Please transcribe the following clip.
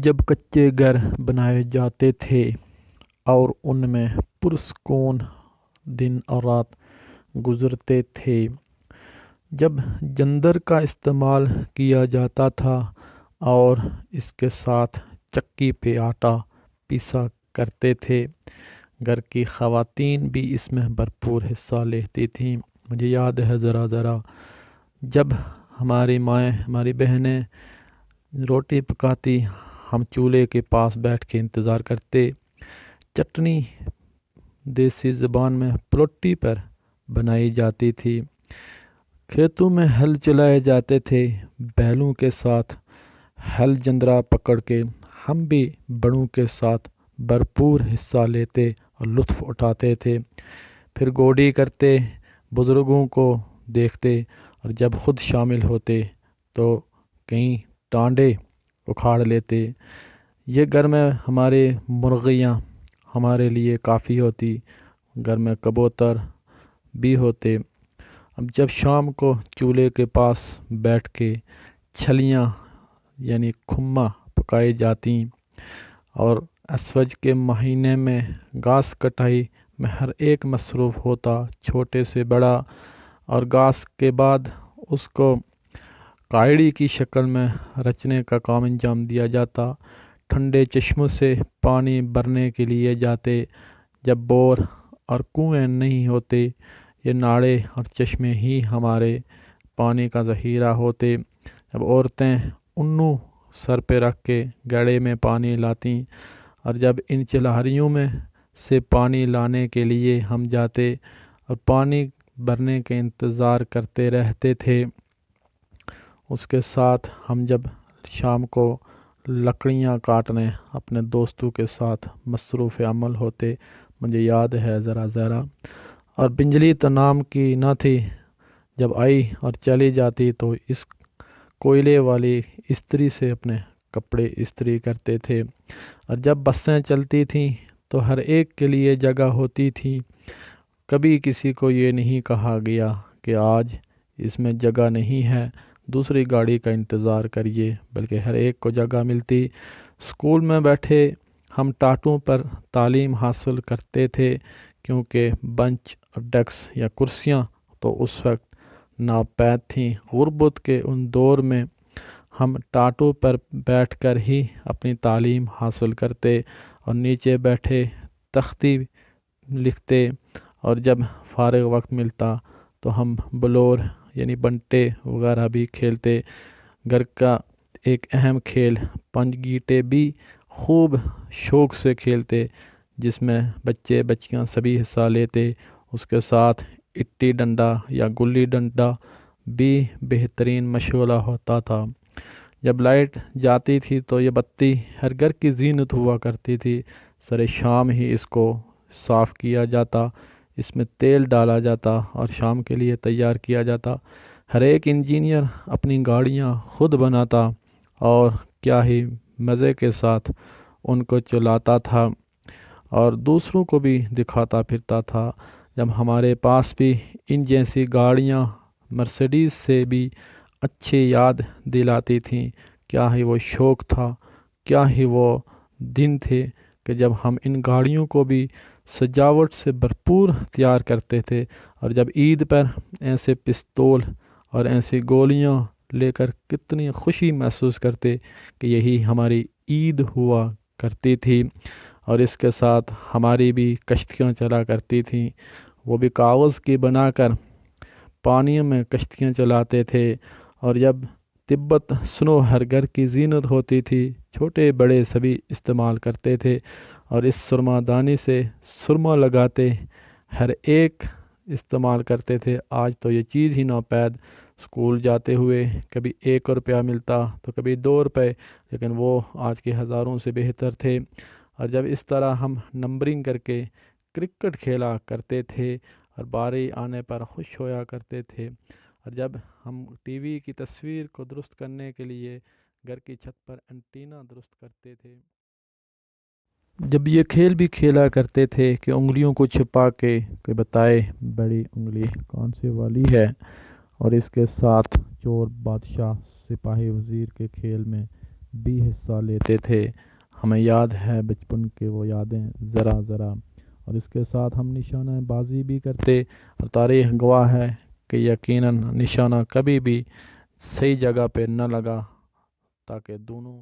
جب کچے گھر بنائے جاتے تھے اور ان میں پرسکون دن اور رات گزرتے تھے، جب جندر کا استعمال کیا جاتا تھا اور اس کے ساتھ چکی پہ آٹا پیسا کرتے تھے، گھر کی خواتین بھی اس میں بھرپور حصہ لیتی تھیں۔ مجھے یاد ہے ذرا جب ہماری مائیں، ہماری بہنیں روٹی پکاتی، ہم چولہے کے پاس بیٹھ کے انتظار کرتے۔ چٹنی دیسی زبان میں پلوٹی پر بنائی جاتی تھی۔ کھیتوں میں ہل چلائے جاتے تھے بیلوں کے ساتھ۔ ہل جندرا پکڑ کے ہم بھی بڑوں کے ساتھ بھرپور حصہ لیتے اور لطف اٹھاتے تھے۔ پھر گوڈی کرتے، بزرگوں کو دیکھتے، اور جب خود شامل ہوتے تو کئی ٹانڈے اکھاڑ لیتے۔ یہ گھر میں ہمارے مرغیاں ہمارے لیے کافی ہوتی، گھر میں کبوتر بھی ہوتے۔ اب جب شام کو چولہے کے پاس بیٹھ کے چھلیاں یعنی کھما پکائی جاتی اور اسفج کے مہینے میں گھاس کٹائی میں ہر ایک مصروف ہوتا، چھوٹے سے بڑا، اور گھاس کے بعد اس کو کائڑی کی شکل میں رچنے کا کام انجام دیا جاتا۔ ٹھنڈے چشموں سے پانی بھرنے کے لیے جاتے، جب بور اور کنویں نہیں ہوتے، یہ ناڑے اور چشمے ہی ہمارے پانی کا ذخیرہ ہوتے۔ جب عورتیں انو سر پہ رکھ کے گڑھے میں پانی لاتی، اور جب ان چلاہریوں میں سے پانی لانے کے لیے ہم جاتے اور پانی بھرنے کے انتظار کرتے رہتے تھے، اس کے ساتھ ہم جب شام کو لکڑیاں کاٹنے اپنے دوستوں کے ساتھ مصروف عمل ہوتے۔ مجھے یاد ہے ذرا اور بجلی تو نام کی نہ تھی، جب آئی اور چلی جاتی تو اس کوئلے والی استری سے اپنے کپڑے استری کرتے تھے۔ اور جب بسیں چلتی تھیں تو ہر ایک کے لیے جگہ ہوتی تھی، کبھی کسی کو یہ نہیں کہا گیا کہ آج اس میں جگہ نہیں ہے، دوسری گاڑی کا انتظار کریے، بلکہ ہر ایک کو جگہ ملتی۔ اسکول میں بیٹھے ہم ٹاٹوں پر تعلیم حاصل کرتے تھے، کیونکہ بنچ اور ڈیسک یا کرسیاں تو اس وقت ناپید تھیں۔ غربت کے ان دور میں ہم ٹاٹوں پر بیٹھ کر ہی اپنی تعلیم حاصل کرتے اور نیچے بیٹھے تختی لکھتے، اور جب فارغ وقت ملتا تو ہم بلور یعنی بنٹے وغیرہ بھی کھیلتے۔ گھر کا ایک اہم کھیل پنج گیٹے بھی خوب شوق سے کھیلتے، جس میں بچے بچیاں سبھی حصہ لیتے۔ اس کے ساتھ اٹی ڈنڈا یا گلی ڈنڈا بھی بہترین مشغلہ ہوتا تھا۔ جب لائٹ جاتی تھی تو یہ بتی ہر گھر کی زینت ہوا کرتی تھی۔ سر شام ہی اس کو صاف کیا جاتا، اس میں تیل ڈالا جاتا اور شام کے لیے تیار کیا جاتا۔ ہر ایک انجینئر اپنی گاڑیاں خود بناتا اور کیا ہی مزے کے ساتھ ان کو چلاتا تھا اور دوسروں کو بھی دکھاتا پھرتا تھا۔ جب ہمارے پاس بھی ان جیسی گاڑیاں مرسیڈیز سے بھی اچھی یاد دلاتی تھیں، کیا ہی وہ شوق تھا، کیا ہی وہ دن تھے کہ جب ہم ان گاڑیوں کو بھی سجاوٹ سے بھرپور تیار کرتے تھے، اور جب عید پر ایسے پستول اور ایسی گولیاں لے کر کتنی خوشی محسوس کرتے کہ یہی ہماری عید ہوا کرتی تھی۔ اور اس کے ساتھ ہماری بھی کشتیاں چلا کرتی تھیں، وہ بھی کاغذ کی بنا کر پانیوں میں کشتیاں چلاتے تھے۔ اور جب تبت سنو ہر گھر کی زینت ہوتی تھی، چھوٹے بڑے سبھی استعمال کرتے تھے، اور اس سرما دانی سے سرما لگاتے ہر ایک استعمال کرتے تھے۔ آج تو یہ چیز ہی ناپید، اسکول جاتے ہوئے کبھی 1 روپیہ ملتا تو کبھی 2 روپے، لیکن وہ آج کے ہزاروں سے بہتر تھے۔ اور جب اس طرح ہم نمبرنگ کر کے کرکٹ کھیلا کرتے تھے اور باری آنے پر خوش ہویا کرتے تھے، اور جب ہم ٹی وی کی تصویر کو درست کرنے کے لیے گھر کی چھت پر انٹینا درست کرتے تھے، جب یہ کھیل بھی کھیلا کرتے تھے کہ انگلیوں کو چھپا کے کوئی بتائے بڑی انگلی کون سی والی ہے، اور اس کے ساتھ چور بادشاہ سپاہی وزیر کے کھیل میں بھی حصہ لیتے تھے۔ ہمیں یاد ہے بچپن کے وہ یادیں ذرا ذرا، اور اس کے ساتھ ہم نشانہ بازی بھی کرتے، اور تاریخ گواہ ہے کہ یقیناً نشانہ کبھی بھی صحیح جگہ پہ نہ لگا، تاکہ دونوں